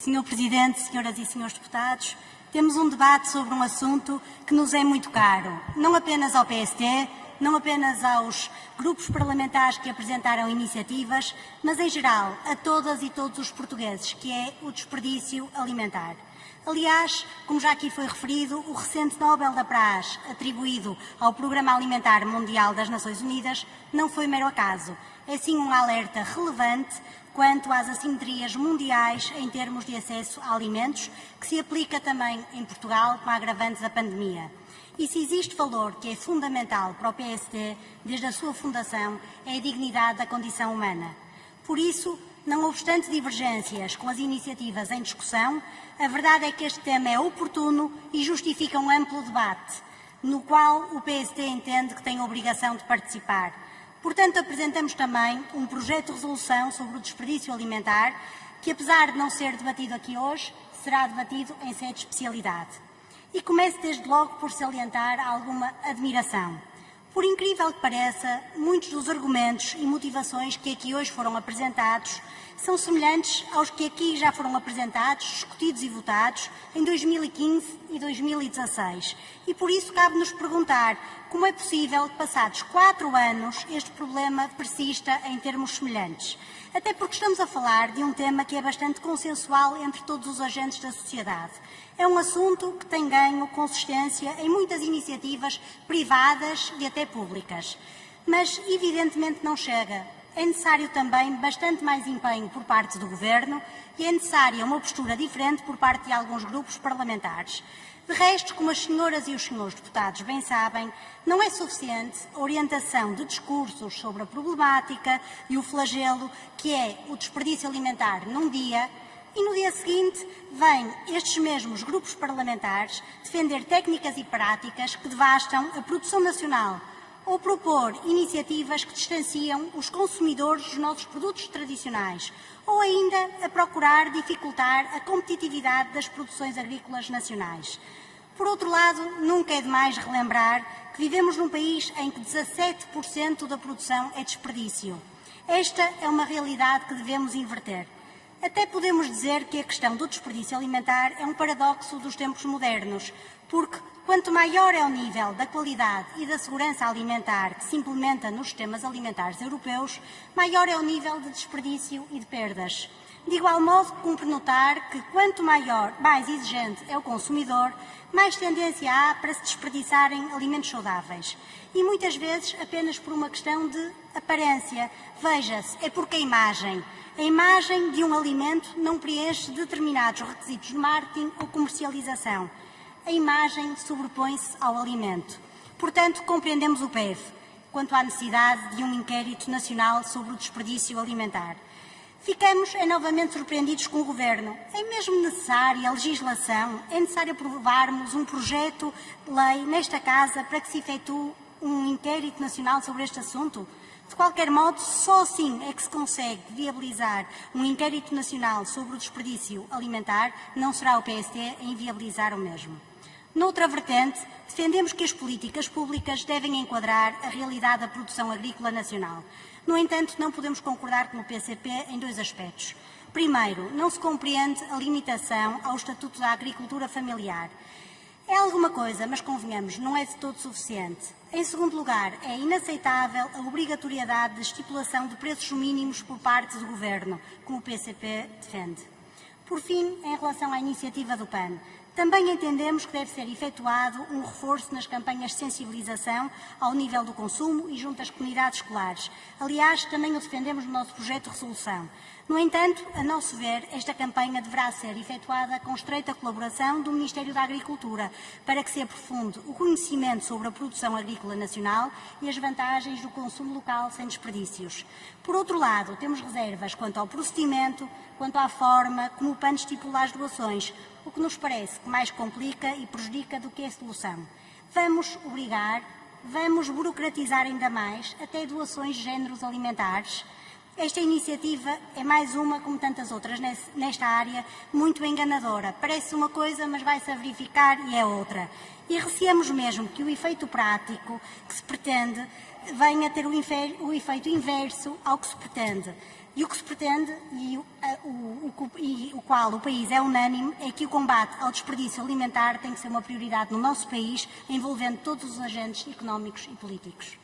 Senhor Presidente, senhoras e senhores deputados, temos um debate sobre um assunto que nos é muito caro, não apenas ao PST, não apenas aos grupos parlamentares que apresentaram iniciativas, mas em geral a todas e todos os portugueses, que é o desperdício alimentar. Aliás, como já aqui foi referido, o recente Nobel da Paz, atribuído ao Programa Alimentar Mundial das Nações Unidas, não foi mero acaso. É sim um alerta relevante quanto às assimetrias mundiais em termos de acesso a alimentos, que se aplica também em Portugal com a agravante da pandemia. E se existe valor que é fundamental para o PSD desde a sua fundação, é a dignidade da condição humana. Por isso, não obstante divergências com as iniciativas em discussão, a verdade é que este tema é oportuno e justifica um amplo debate, no qual o PSD entende que tem a obrigação de participar. Portanto, apresentamos também um projeto de resolução sobre o desperdício alimentar, que, apesar de não ser debatido aqui hoje, será debatido em sede de especialidade. E começo desde logo por salientar alguma admiração. Por incrível que pareça, muitos dos argumentos e motivações que aqui hoje foram apresentados são semelhantes aos que aqui já foram apresentados, discutidos e votados em 2015 e 2016. E por isso cabe-nos perguntar como é possível que, passados 4 anos, este problema persista em termos semelhantes. Até porque estamos a falar de um tema que é bastante consensual entre todos os agentes da sociedade. É um assunto que tem ganho consistência em muitas iniciativas privadas e até públicas. Mas, evidentemente, não chega. É necessário também bastante mais empenho por parte do Governo e é necessária uma postura diferente por parte de alguns grupos parlamentares. De resto, como as senhoras e os senhores deputados bem sabem, não é suficiente a orientação de discursos sobre a problemática e o flagelo que é o desperdício alimentar num dia, e no dia seguinte vêm estes mesmos grupos parlamentares defender técnicas e práticas que devastam a produção nacional ou propor iniciativas que distanciam os consumidores dos nossos produtos tradicionais, ou ainda a procurar dificultar a competitividade das produções agrícolas nacionais. Por outro lado, nunca é demais relembrar que vivemos num país em que 17% da produção é desperdício. Esta é uma realidade que devemos inverter. Até podemos dizer que a questão do desperdício alimentar é um paradoxo dos tempos modernos, porque quanto maior é o nível da qualidade e da segurança alimentar que se implementa nos sistemas alimentares europeus, maior é o nível de desperdício e de perdas. De igual modo, cumpre notar que quanto mais exigente é o consumidor, mais tendência há para se desperdiçarem alimentos saudáveis. E muitas vezes apenas por uma questão de aparência. Veja-se, é porque a imagem de um alimento não preenche determinados requisitos de marketing ou comercialização. A imagem sobrepõe-se ao alimento. Portanto, compreendemos o PEV quanto à necessidade de um inquérito nacional sobre o desperdício alimentar. Ficamos novamente surpreendidos com o Governo. É mesmo necessária a legislação? É necessário aprovarmos um projeto de lei nesta Casa para que se efetue um inquérito nacional sobre este assunto? De qualquer modo, só assim é que se consegue viabilizar um inquérito nacional sobre o desperdício alimentar, não será o PSD a inviabilizar o mesmo. Noutra vertente, defendemos que as políticas públicas devem enquadrar a realidade da produção agrícola nacional. No entanto, não podemos concordar com o PCP em 2 aspectos. Primeiro, não se compreende a limitação ao Estatuto da Agricultura Familiar. É alguma coisa, mas convenhamos, não é de todo suficiente. Em segundo lugar, é inaceitável a obrigatoriedade de estipulação de preços mínimos por parte do Governo, como o PCP defende. Por fim, em relação à iniciativa do PAN, também entendemos que deve ser efetuado um reforço nas campanhas de sensibilização ao nível do consumo e junto às comunidades escolares. Aliás, também o defendemos no nosso projeto de resolução. No entanto, a nosso ver, esta campanha deverá ser efetuada com estreita colaboração do Ministério da Agricultura, para que se aprofunde o conhecimento sobre a produção agrícola nacional e as vantagens do consumo local sem desperdícios. Por outro lado, temos reservas quanto ao procedimento, quanto à forma como o PAN estipula as doações, o que nos parece que mais complica e prejudica do que a solução. Vamos obrigar, vamos burocratizar ainda mais até doações de géneros alimentares. Esta iniciativa é mais uma, como tantas outras nesta área, muito enganadora. Parece uma coisa, mas vai-se a verificar e é outra. E receamos mesmo que o efeito prático que se pretende venha a ter o efeito inverso ao que se pretende. E o que se pretende, o qual o país é unânime, é que o combate ao desperdício alimentar tem que ser uma prioridade no nosso país, envolvendo todos os agentes económicos e políticos.